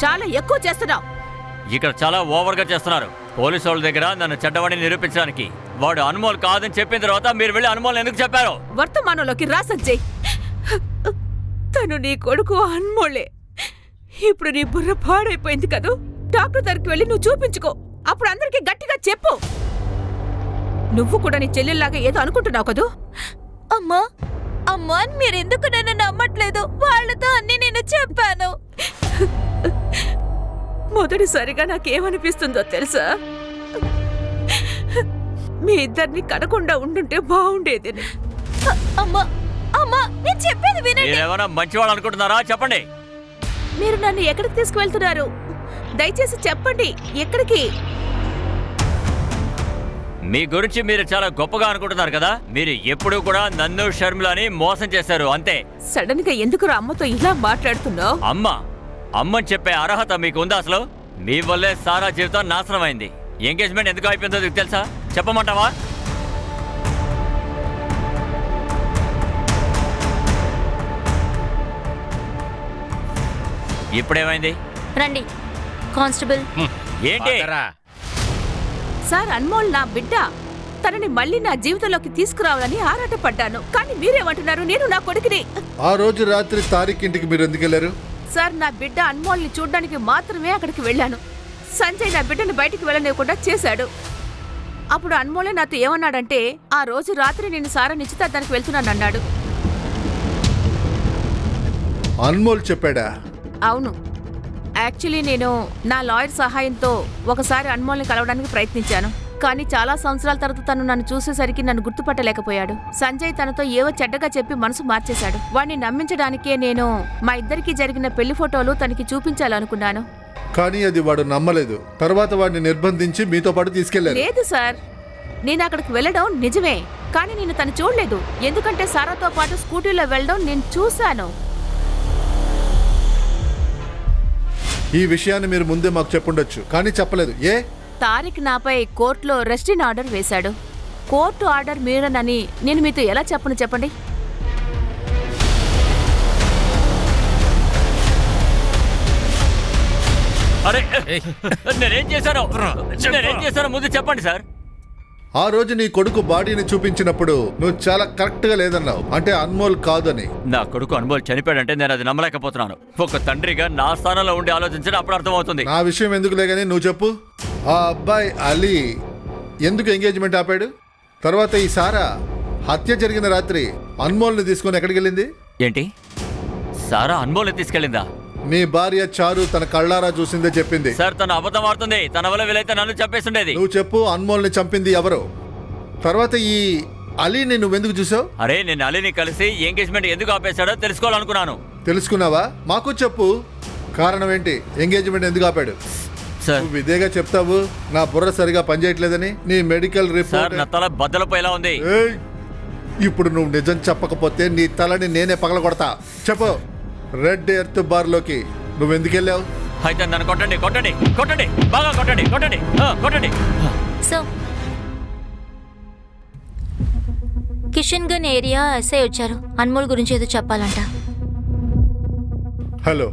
చాలా ఎక్కువ చేస్తున్నావు. ఇక్కడ చాలా ఓవర్గా చేస్తున్నారు. పోలీసు వాళ్ళ దగ్గర నన్ను చెడ్డవాడిని నిరూపించడానికి. వాడు అన్మోల్ కాదని చెప్పిన తర్వాత మీరు వెళ్ళి అన్మోల్ ఎందుకు చెప్పారు? వర్తమానంలోకి రా సంజయ్. తను నీ కొడుకు అన్మోలే. ఇప్పుడు నీ బుర్ర పాడైపోయింది కదూ. డాక్టర్ దగ్గరికి వెళ్ళి నువ్వు చూపించుకో. అప్పుడు అందరికీ గట్టిగా చెప్పు. నువ్వు కూడా నీ చెల్లెల్లాగా ఏదో అనుకుంటున్నావు కదూ. అమ్మా అమ్మా మీరెందుకు నన్ను నమ్మట్లేదు? వాళ్ళతో అన్ని నేను చెప్పాను. మొదటిసారిగా నాకేమనిపిస్తుందో తెలుసా? మీ ఇద్దరిని కనకుండా ఉండుంటే బాగుండేది. అమ్మా అమ్మా నేను చెప్పేది వినండి. మీరేమైనా మంచివాళ్ళు అనుకుంటున్నారా? చెప్పండి. మీరు నన్ను ఎక్కడికి తీసుకువెళ్తున్నారు? దయచేసి చెప్పండి. ఎక్కడికి? మీ గురించి మీరు చాలా గొప్పగా అనుకుంటున్నారు కదా. మీరు ఎప్పుడూ కూడా నన్ను షర్మిలని మోసం చేశారు, అంతే. సడన్ గా ఎందుకు అమ్మతో ఇలా మాట్లాడుతున్నావు? అమ్మని చెప్పే అర్హత మీకు ఉందా అసలు? మీ వల్లే సారా జీవితం నాశనం అయింది. ఎంగేజ్మెంట్ ఎందుకు అయిపోయిందో మీకు తెలుసా? చెప్పమంటావా? ఇప్పుడేమైంది? రండి కానిస్టేబుల్. ఏంటి? సార్, అన్మోల్ నా బిడ్డ. తనని మళ్ళీ నా జీవితంలోకి తీసుకురావాలని ఆరాటపడ్డాను. కానీ మీరేమంటున్నారు? నేను నా కొడుకుని. ఆ రోజు రాత్రి తారిక్ ఇంటికి మీరు ఎందుకు వెళ్ళారు? సార్, నా బిడ్డ అన్మోల్ని చూడ్డానికి మాత్రమే అక్కడికి వెళ్ళాను. సంజయ్ నా బిడ్డని బయటికి వెళ్ళనివ్వకుండా చేశాడు. అప్పుడు అన్మోలే నాతో ఏమన్నాడంటే, ఆ రోజు రాత్రి నేను సారా నిశ్చితార్థానికి వెళ్తున్నానన్నాడు. అన్మోల్ చెప్పాడా? అవును. యాక్చువల్లీ నేను నా లాయర్ సహాయంతో ఒకసారి అన్మోల్ని కలవడానికి ప్రయత్నించాను. కానీ చాలా సంవత్సరాల తర్వాత తను నన్ను చూసేసరికి నన్ను గుర్తుపట్టలేకపోయాడు. సంజయ్ తనతో ఏవో చెడ్డగా చెప్పి మనసు మార్చేశాడు. వాడిని నమ్మించడానికే నేను మా ఇద్దరికి జరిగిన పెళ్లి ఫోటోలు తనకి చూపించాలనుకున్నాను. కానీ అది వాడు నమ్మలేదు. తర్వాత వాడిని నిర్బంధించి మీతో పాటు తీసుకెళ్లారు. లేదు సార్, నేను అక్కడికి వెళ్ళడం నిజమే. కానీ నేను తను చూడలేదు. ఎందుకంటే సారాతో పాటు స్కూటీలో వెళ్ళడం నేను చూశాను. ఈ విషయాన్ని మీరు ముందే మాకు చెప్పుండొచ్చు, కానీ చెప్పలేదు. ఏ? తారిక్ నాపై కోర్టులో రెస్టిన్ ఆర్డర్ వేశాడు. కోర్టు ఆర్డర్ మీరనని నేను మీతో ఎలా చెప్పను చెప్పండి? అరే నేనేం చేశాను ముందు చెప్పండి సార్. ఆ రోజు నీ కొడుకు బాడీని చూపించినప్పుడు నువ్వు చాలా కరెక్ట్ గా లేదన్నావు. అంటే అన్మోల్ కాదని. నా కొడుకు అన్మోల్ చనిపోయాడంటే నేను అది నమ్మలేకపోతున్నాను. ఒక తండ్రిగా నా స్థానంలో ఉండి ఆలోచించడం అప్పుడు అర్థమవుతుంది. నా విషయం ఎందుకు లేదని నువ్వు చెప్పు. ఆ అబ్బాయి అలీ ఎందుకు ఎంగేజ్మెంట్ ఆపాడు? తర్వాత ఈ సారా హత్య జరిగిన రాత్రి అన్మోల్ని తీసుకొని ఎక్కడికి వెళ్ళింది? ఏంటి? సారా అన్మోల్ని తీసుకెళ్ళిందా? మీ భార్య చారు తన కళ్ళారా చూసిందే చెప్పింది. సార్, తను అబద్ధం ఆడుతుంది. తన వల్ల వీలైతే నన్ను చంపేస్తుండేది. నువ్వు చెప్పు, అన్మోల్ని చంపింది ఎవరు? తర్వాత ఈ అలీని నువ్వెందుకు చూసావు? అరే నేను అలీని కలిసి ఎంగేజ్మెంట్ ఎందుకు ఆపేశాడో తెలుసుకోవాలనుకున్నాను. తెలుసుకున్నావా? మాకు చెప్పు. కారణం ఏంటి? ఎంగేజ్మెంట్ ఎందుకు ఆపాడు? నువ్వు ఇదేగా చెప్తావు నా బుర్ర సరిగా పనిచేయట్లేదని. నీ మెడికల్ రిపోర్ట్. నా తల బద్దలపోయేలా ఉంది. ఇప్పుడు నువ్వు నిజం చెప్పకపోతే నీ తలని నేనే పగలగొడతా. చెప్పు. రెడ్ ఎర్త్ బార్ లోకి నువ్వెందుకు వెళ్ళావు? అయితే నన్ను కొట్టండి, కొట్టండి, కొట్టండి, బాగా కొట్టండి, కొట్టండి, కొట్టండి. So Kishan gun area SI వచ్చారు. అన్మోల్ గురించి ఏదో చెప్పాలంట. హలో.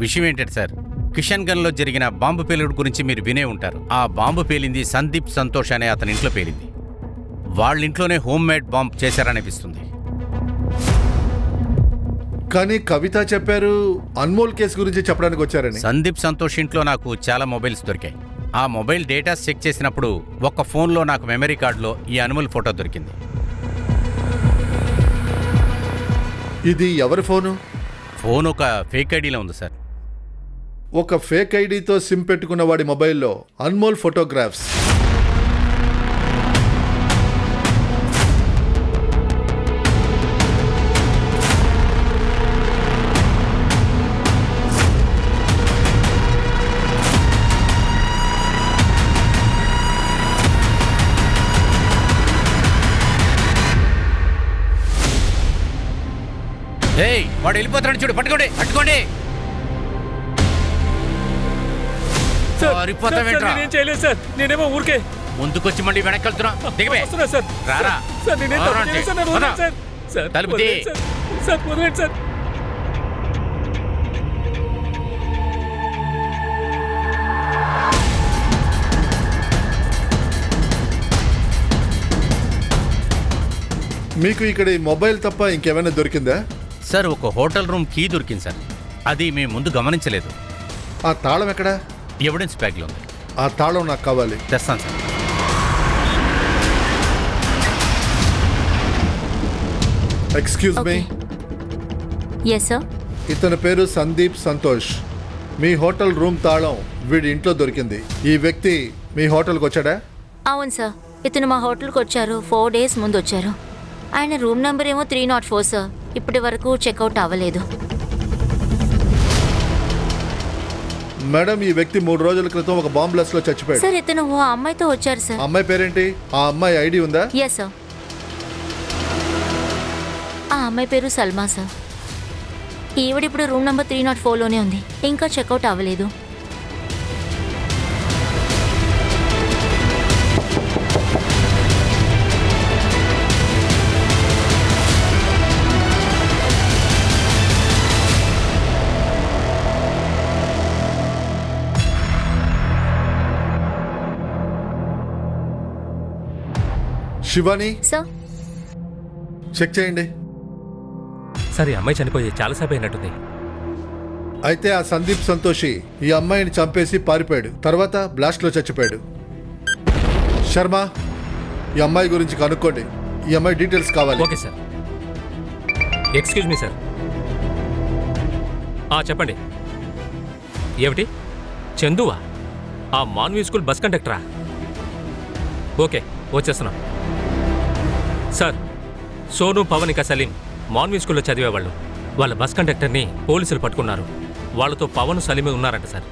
విషయం ఏంటంటే సార్, కిషన్ గన్ లో జరిగిన బాంబు పేలుడు గురించి మీరు వినే ఉంటారు. ఆ బాంబు పేలింది సందీప్ సంతోష్ అనే అతని ఇంట్లో పేలింది. వాళ్ళింట్లోనే హోమ్ మేడ్ బాంబ్ చేశారనిపిస్తుంది. కానీ కవిత చెప్పారు అన్మోల్ కేసు గురించి చెప్పడానికి వచ్చారని. సందీప్ సంతోష్ ఇంట్లో నాకు చాలా మొబైల్స్ దొరికాయి. ఆ మొబైల్ డేటా చెక్ చేసినప్పుడు ఒక్క ఫోన్లో నాకు మెమరీ కార్డులో ఈ అన్మోల్ ఫోటో దొరికింది. ఇది ఎవరి ఫోను? ఫోన్ ఒక ఫేక్ ఐడిలో ఉంది సార్. ఒక ఫేక్ ఐడితో సిమ్ పెట్టుకున్న వాడి మొబైల్లో అన్మోల్ ఫోటోగ్రాఫ్స్. ఏయ్, వాడు వెళ్ళిపోతున్నాడు చూడు, పట్టుకోండి పట్టుకోండి. నేనేం చేయలేదు సార్, నేనేమో ఊరికే ముందుకొచ్చి మళ్ళీ వెనక్కి వెళ్తున్నా. దిగవే వస్తున్నా సార్. రారా. సార్ నేనేం తప్పు చేయలేదు సార్, నన్ను వదిలేయండి సార్. సార్ తలుపు తీ. వదిలేయండి సార్. సార్ వదిలేయండి సార్. మీకు ఇక్కడ ఈ మొబైల్ తప్ప ఇంకేమైనా దొరికిందా? సార్ ఒక హోటల్ రూమ్ కీ దొరికింది సార్. అది మేము ముందు గమనించలేదు. ఆ తాళం ఎక్కడా? ఎవిడెన్స్ బ్యాగ్లో ఉంది. ఆ తాళం నాకు కావాలి. తెస్తాను sir. Excuse me. Yes sir. ఇతని పేరు సందీప్ సంతోష్. మీ హోటల్ రూమ్ తాళం వీడి ఇంట్లో దొరికింది. ఈ వ్యక్తి మీ హోటల్కి వచ్చాడా? అవును సార్, ఇతను మా హోటల్కి వచ్చారు. 4 days ముందు వచ్చారు. ఆయన రూమ్ నెంబర్ ఏమో 304 సార్. ఇప్పటి వరకు చెక్అవుట్ అవ్వలేదు. మేడం, ఈ వ్యక్తి 3 రోజుల క్రితం ఒక బాంబ్ బ్లాస్ట్ లో చచ్చిపోయాడు. సార్ ఇతను ఓ అమ్మాయితో వచ్చారు సార్. అమ్మాయి పేరేంటి? ఆ అమ్మాయి ఐడి ఉందా? Yes sir. ఆ అమ్మాయి పేరు సల్మా సార్. ఈవిడ ఇప్పుడు రూమ్ నెంబర్ 304లోనే ఉంది. ఇంకా చెక్అవుట్ అవ్వలేదు. శివాని, సార్ చెక్ చేయండి. సార్ ఈ అమ్మాయి చనిపోయి చాలాసేపు అయినట్టుంది. అయితే ఆ సందీప్ సంతోషి ఈ అమ్మాయిని చంపేసి పారిపోయాడు. తర్వాత బ్లాస్ట్ లో చచ్చిపోయాడు. శర్మ, ఈ అమ్మాయి గురించి కనుక్కోండి. ఈ అమ్మాయి డీటెయిల్స్ కావాలి. Okay sir. Excuse me sir. చెప్పండి. ఏమిటి? చందువా? ఆ మాన్వీ స్కూల్ బస్ కండక్టరా? ఓకే, వచ్చేస్తున్నాం. సార్, సోను, పవన్ ఇంకా సలీం మాన్వీ స్కూల్లో చదివేవాళ్ళు. వాళ్ళ బస్ కండక్టర్ని పోలీసులు పట్టుకున్నారు. వాళ్ళతో పవన్, సలీమే ఉన్నారంట సార్.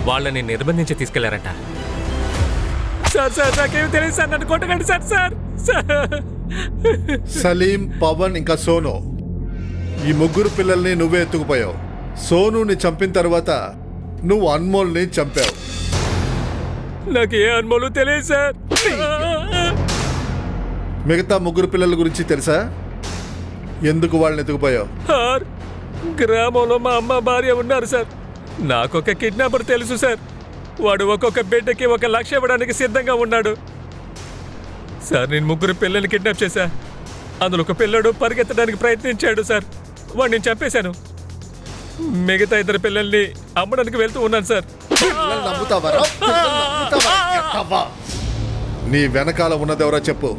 వాళ్ళని నిర్బంధించి తీసుకెళ్లారంట. సార్ సార్ నాకేమి తెలియదు సార్, నన్ను కొట్టకండి సార్. సార్ సలీం, పవన్ ఇంకా సోను, ఈ 3 పిల్లల్ని నువ్వే ఎత్తుకుపోయావు. సోనుని చంపిన తర్వాత నువ్వు అన్మోల్ని చంపావు. నాకు ఏ అనుమోలు తెలియదు సార్. మిగతా 3 పిల్లల గురించి తెలుసా? ఎందుకు వాళ్ళని ఎత్తుకుపోయావు? సార్, గ్రామంలో మా అమ్మ, భార్య ఉన్నారు సార్. నాకొక కిడ్నాపర్ తెలుసు సార్. వాడు ఒక్కొక్క బిడ్డకి 1 లక్ష ఇవ్వడానికి సిద్ధంగా ఉన్నాడు సార్. నేను 3 పిల్లల్ని కిడ్నాప్ చేశా. అందులో ఒక పిల్లడు పరిగెత్తడానికి ప్రయత్నించాడు సార్. వాడిని నేను చంపేశాను. మిగతా 2 పిల్లల్ని అమ్మడానికి వెళ్తూ ఉన్నాను సార్. నీ వెనకాల ఉన్నదెవరో చెప్పు.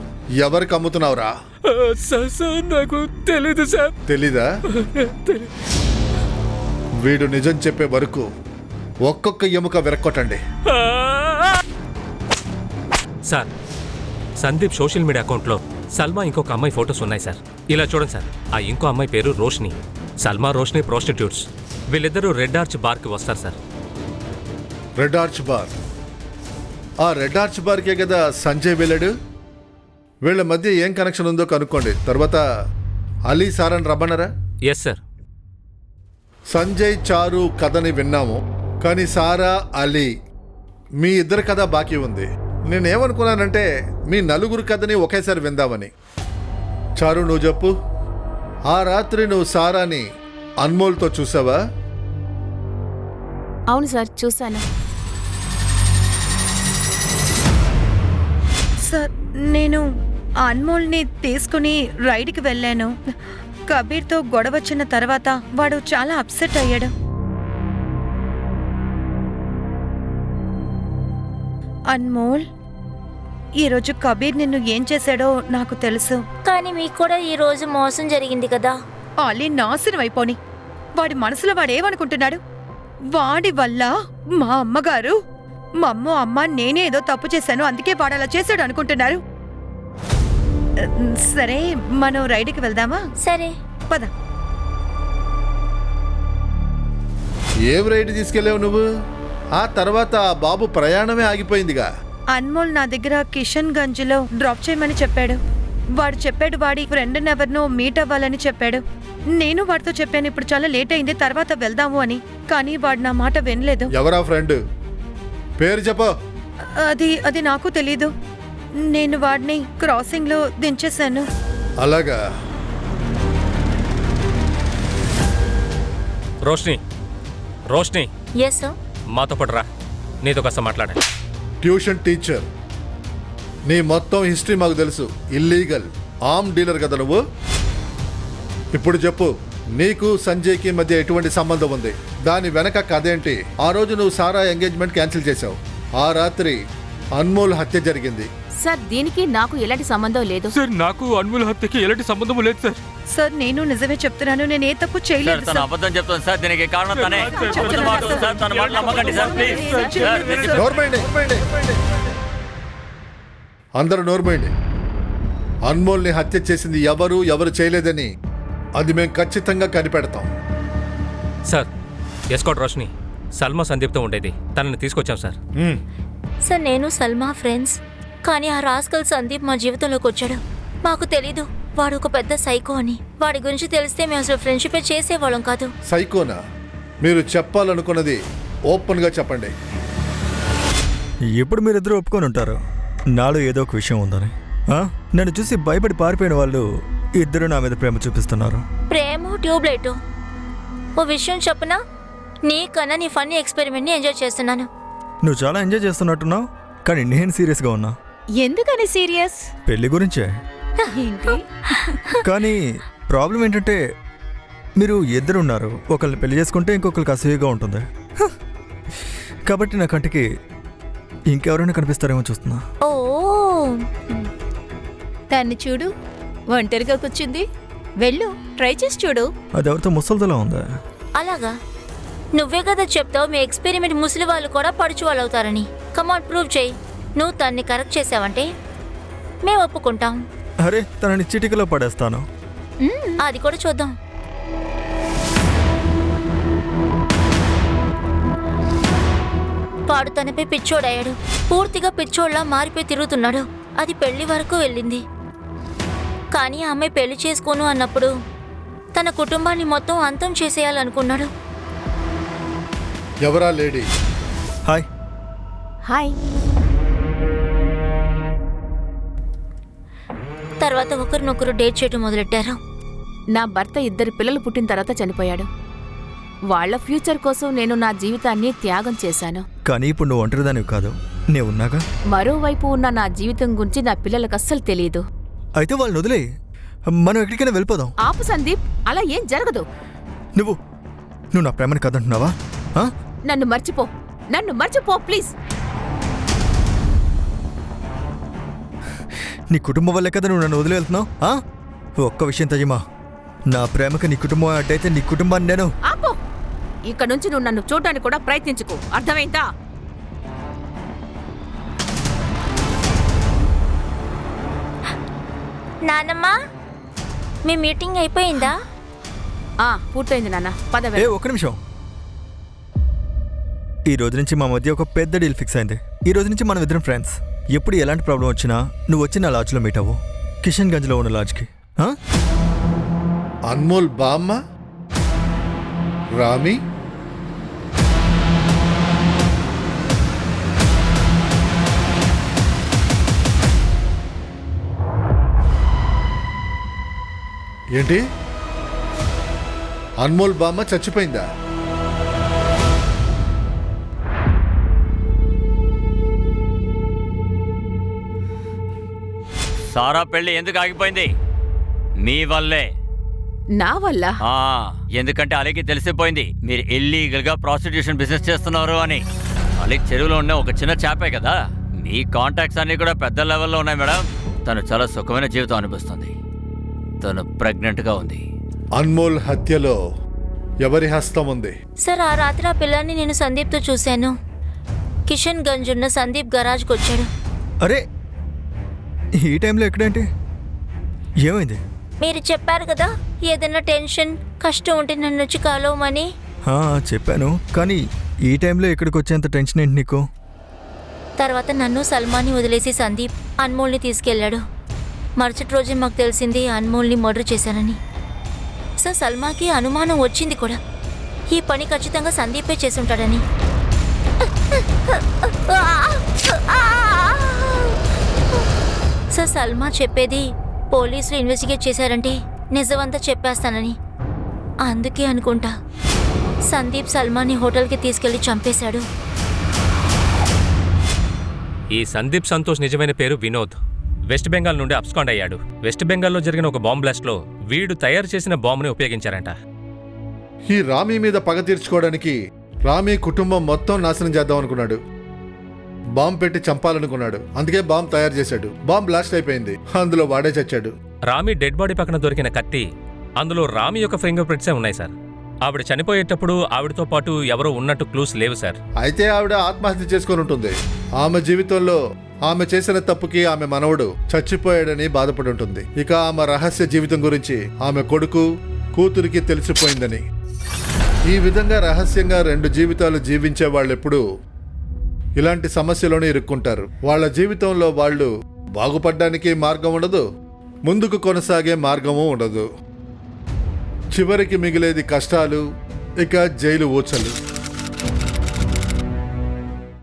ఎవరికి అమ్ముతున్నావురా? సార్ నాకు తెలీదు సార్. తెలీదా? వీడు నిజం చెప్పే వరకు ఒక్కొక్క ఎముక విరక్కొట్టండి. సార్, సందీప్ సోషల్ మీడియా అకౌంట్లో సల్మా ఇంకొక అమ్మాయి ఫొటోస్ ఉన్నాయి సార్. ఇలా చూడండి సార్. ఆ ఇంకో అమ్మాయి పేరు రోష్ని. సల్మా, రోష్ని ప్రాస్టిట్యూట్స్. వీళ్ళిద్దరూ రెడ్ ఆర్చ్ బార్కి వస్తారు సార్. Red arch bar? ఆ రెడ్ ఆర్చ్ బార్కే కదా సంజయ్ వెళ్ళాడు. వీళ్ళ మధ్య ఏం కనెక్షన్ ఉందో కనుక్కోండి. తర్వాత అలీ, సారాన్ని రమ్మన్నారా? Yes sir. సంజయ్, చారు కథని విన్నాము, కానీ సారా, అలీ మీ 2 కథ బాకీ ఉంది. నేనేమనుకున్నానంటే మీ 4 కథని ఒకేసారి విందామని. చారు, నువ్వు చెప్పు. ఆ రాత్రి నువ్వు సారాని అన్మోల్తో చూసావా? అవును సార్, చూశాను. సార్ నేను అన్మోల్ని తీసుకుని రైడ్కి వెళ్ళాను. కబీర్తో గొడవ వచ్చిన తర్వాత వాడు చాలా అప్సెట్ అయ్యాడు. అన్మోల్, ఈరోజు కబీర్ నిన్ను ఏం చేశాడో నాకు తెలుసు. కానీ మీకు కూడా ఈ రోజు మోసం జరిగింది కదా. ఆలీ నాశనం అయిపోని. వాడి మనసులో వాడేమనుకుంటున్నాడు? వాడి వల్ల మా అమ్మగారు, మా అమ్మ నేనే ఏదో తప్పు చేశాను అందుకే వాడు అలా చేశాడు అనుకుంటున్నారు. సరే, మనం రైడ్కి వెళ్దామా? సరే పద. ఏం రైడ్ తీసుకెళ్ళావు నువ్వు? ఆ తర్వాత ఆ బాబు ప్రయాణమే ఆగిపోయిందిగా. అన్మోల్ నా దగ్గర కిషన్ గంజ్లో డ్రాప్ చేయమని చెప్పాడు. వాడు చెప్పాడు వాడి ఫ్రెండ్ ఎవరినో మీట్ అవ్వాలని చెప్పాడు. నేను వాడితో చెప్పాను ఇప్పుడు చాలా లేట్ అయింది, తర్వాత వెళ్దాము అని. కానీ వాడు నా మాట వినలేదు. ఎవరా ఫ్రెండ్? పేరు చెప్పు. అది నాకు తెలీదు. నేను వాడిని క్రాసింగ్ లో దించేశాను. అలాగా? Roshni, Roshni, yes sir. మాతో పాటు రా, నీతో కాస్త మాట్లాడాలి. ట్యూషన్ టీచర్, నీ మొత్తం హిస్టరీ మాకు తెలుసు. ఇల్లీగల్ ఆర్మ్ డీలర్ కదా నువ్వు. ఇప్పుడు చెప్పు, నీకు సంజయ్కి మధ్య ఎటువంటి సంబంధం ఉంది? దాని వెనక కథేంటి? ఆ రోజు నువ్వు సారా ఎంగేజ్మెంట్ క్యాన్సిల్ చేశావు. ఆ రాత్రి అన్మోల్ హత్య జరిగింది. సార్ దీనికి నాకు ఎలాంటి సంబంధం లేదు. సార్ నాకు అన్మోల్ హత్యకి ఎలాంటి సంబంధం లేదు సార్. సార్ నేను నిజమే చెప్తున్నాను, నేను ఏ తప్పు చేయలేదు తను సార్. అబద్ధం చెప్తాను సార్. దీనికి కారణం తనే. అబద్ధం ఆడుతుంది సార్. తన మాటలు నమ్మకండి సార్, ప్లీజ్. సార్, నేను చెప్పేది- నోర్మైండి. అందరూ నోర్మైండి. అన్మోల్ని హత్య చేసింది ఎవరు చేయలేదని అది మేము ఖచ్చితంగా కనిపెడతాం. సార్, ఎస్కాట్ రోష్ని సల్మా సందీప్తో ఉండేది, తనని తీసుకొచ్చాం సార్. సార్ నేను సల్మా ఫ్రెండ్స్. కానీ ఆ రాస్కల్ సందీప్ మా జీవితంలోకి వచ్చాడు. మాకు తెలీదు వాడు ఒక పెద్ద సైకో అని. వాడి గురించి తెలిస్తే మేము అసలు ఫ్రెండ్షిప్ చేసేవాళ్ళం కాదు. సైకోనా? మీరు చెప్పాలనుకున్నది ఓపెన్గా చెప్పండి. ఇప్పుడు మీరిద్దరూ ఒప్పుకొని ఉంటారు నాలో ఏదో ఒక విషయం ఉందని. నన్ను చూసి భయపడి పారిపోయిన వాళ్ళు ఇద్దరు నా మీద ప్రేమ చూపిస్తున్నారు. ప్రేమ ట్యూబ్లైట్. ఓ విషయం చెప్పనా, నీకన్నా నీ ఫన్నీ ఎక్స్పెరిమెంట్ని ఎంజాయ్ చేస్తున్నాను. నువ్వు చాలా ఎంజాయ్ చేస్తున్నట్టున్నావు, కానీ నేను సీరియస్గా ఉన్నా. ఎందుకని సీరియస్? పెళ్లి గురించే. ఏంటి? కానీ ప్రాబ్లం ఏంటంటే మీరు ఇద్దరు ఉన్నారు. ఒకరిని పెళ్లి చేసుకుంటే ఇంకొకరికి అసూయగా ఉంటుంది. కాబట్టి నా కంటికి ఇంకెవరైనా కనిపిస్తారేమో చూస్తున్నా. ఓ తన్ని చూడు, ఒంటరిగా కూర్చుంది. వెళ్ళు, ట్రై చేసి చూడు. అది ఎవరితో ముసల్దలా ఉందా? అలాగా? నువ్వే కదా చెప్తావు మీ ఎక్స్పెరిమెంట్ ముసలి వాళ్ళు కూడా పడుచు వాళ్ళు అవుతారని. కమాన్ ప్రూవ్ చేయి. నువ్వు తన్ని కరెక్ట్ చేసావంటే మేము ఒప్పుకుంటాం. అరే, తనని చిటికలో పడేస్తాను. అది కూడా చూద్దాం. వాడు తనపై పిచ్చోడయ్యాడు. పూర్తిగా పిచ్చోడ్లా మారిపోయి తిరుగుతున్నాడు. అది పెళ్లి వరకు వెళ్ళింది. కానీ ఆ అమ్మాయి పెళ్లి చేసుకోను అన్నప్పుడు తన కుటుంబాన్ని మొత్తం అంతం చేసేయాలనుకున్నాడు. ఎవరా లేడీ? హాయ్. హాయ్. తర్వాత ఒకరినొకరు డేట్ చేయడం మొదలెట్టారు. నా భర్త 2 పిల్లలు పుట్టిన తర్వాత చనిపోయాడు. వాళ్ళ ఫ్యూచర్ కోసం నేను నా జీవితాన్ని త్యాగం చేశాను. కానీ ఇప్పుడు నువ్వు ఒంటరిదానివి కాదు, నేను ఉన్నాగా. మరోవైపు ఉన్న నా జీవితం గురించి నా పిల్లలకు అస్సలు తెలియదు. అయితే వాళ్ళని వదిలే, మనం ఎక్కడికైనా వెళ్ళిపోదాం. ఆపు సందీప్, అలా ఏం జరగదు. నువ్వు నా ప్రేమని కదంటున్నావా? నన్ను మర్చిపో ప్లీజ్. నీ కుటుంబం వల్లే కదా నువ్వు నన్ను వదిలి వెళ్తున్నావు. ఒక్క విషయం తజమా, నా ప్రేమకి నీ కుటుంబం అడ్డైతే నీ కుటుంబాన్ని నేను. ఆపు. ఇక్కడ నుంచి నువ్వు నన్ను చూడడానికి కూడా ప్రయత్నించుకో, అర్థమైందా? నానమ్మా, మీ మీటింగ్ అయిపోయిందా? పూర్తయింది నాన్న, పద. ఒక్క నిమిషం. ఈ రోజు నుంచి మా మధ్య ఒక పెద్ద డీల్ ఫిక్స్ అయింది. ఈ రోజు నుంచి మనం ఇద్దరం ఫ్రెండ్స్. ఎప్పుడు ఎలాంటి ప్రాబ్లం వచ్చినా నువ్వు వచ్చి నా లాడ్జ్లో మీట్ అవ్వు, కిషన్ గంజ్లో ఉన్న లాడ్జ్కి. అన్మోల్ బామ్మ రామి, ఏంటి? అన్మోల్ బామ్మ చచ్చిపోయిందా? సారా పెళ్లి ఎందుకు ఆగిపోయింది? మీ వల్లే. నా వల్ల? ఎందుకంటే అలీకి తెలిసిపోయింది మీరు ఇల్లీగల్ గా ప్రాస్టిట్యూషన్ బిజినెస్ చేస్తున్నారు అని. అలీకి చెరువులో ఉన్న ఒక చిన్న చేపే కదా. మీ కాంటాక్ట్స్ అన్ని కూడా పెద్ద లెవెల్లో ఉన్నాయి మేడం. తను చాలా సుఖమైన జీవితం అనిపిస్తుంది. తను ప్రెగ్నెంట్ గా ఉంది. అన్మోల్ హత్యలో ఎవరి హస్తం ఉంది? సార్, ఆ రాత్రి ఆ పిల్లాన్ని నేను సందీప్తో చూశాను. కిషన్ గంజ్ ఉన్న సందీప్ గరాజ్కి వచ్చాడు. అరే, ఈ టైంలో ఎక్కడేంటి? ఏమైంది? మీరు చెప్పారు కదా ఏదైనా టెన్షన్ కష్టం ఉంటే నన్ను వచ్చి కలవమని. చెప్పాను, కానీ ఈ టైంలో ఇక్కడికి వచ్చేంత టెన్షన్ ఏంటి నీకు? తర్వాత నన్ను సల్మాన్ని వదిలేసి సందీప్ అన్మోల్ని తీసుకెళ్లాడు. మరుసటి రోజే మాకు తెలిసింది అన్మోల్ని మర్డర్ చేశానని. సార్, సల్మాకి అనుమానం వచ్చింది కూడా. ఈ పని ఖచ్చితంగా సందీపే చేసుంటాడని. సార్, సల్మా చెప్పేది పోలీసులు ఇన్వెస్టిగేట్ చేశారంటే నిజమంతా చెప్పేస్తానని. అందుకే అనుకుంటా సందీప్ సల్మాని హోటల్కి తీసుకెళ్లి చంపేశాడు. ఈ సందీప్ సంతోష్ నిజమైన పేరు వినోద్. వెస్ట్ బెంగాల్ నుండి అబ్స్కాండ్ అయ్యాడు. వెస్ట్ బెంగాల్లో జరిగిన ఒక బాంబ్ బ్లాస్ట్లో వీడు తయారు చేసిన బాంబుని ఉపయోగించారంట. ఈ రామీ మీద పగ తీర్చుకోవడానికి రామీ కుటుంబం మొత్తం నాశనం చేద్దాం అనుకున్నాడు. బాంబు పెట్టి చంపాలనుకున్నాడు. అందుకే బాంబు తయారు చేశాడు. బాంబు బ్లాస్ట్ అయిపోయింది. అందులో వాడే చచ్చాడు. రామీ డెడ్ బాడీ పక్కన దొరికిన కత్తి, అందులో రామీ యొక్క ఫింగర్ ప్రింట్సే ఉన్నాయి సార్. ఆవిడ చనిపోయేటప్పుడు ఆవిడతో పాటు ఎవరో ఉన్నట్టు క్లూస్ లేవు సార్. అయితే ఆవిడ ఆత్మహత్య చేసుకొని ఉంటుంది. ఆమె జీవితంలో ఆమె చేసిన తప్పుకి ఆమె మనవడు చచ్చిపోయాడని బాధపడి ఉంటుంది. ఇక ఆమె రహస్య జీవితం గురించి ఆమె కొడుకు కూతురికి తెలిసిపోయిందని. ఈ విధంగా రహస్యంగా 2 జీవితాలు జీవించే వాళ్ళెప్పుడు ఇలాంటి సమస్యలోనే ఇరుక్కుంటారు. వాళ్ళ జీవితంలో వాళ్ళు బాగుపడ్డానికి మార్గం ఉండదు, ముందుకు కొనసాగే మార్గము ఉండదు. చివరికి మిగిలేది కష్టాలు, ఇక జైలు ఊచలు.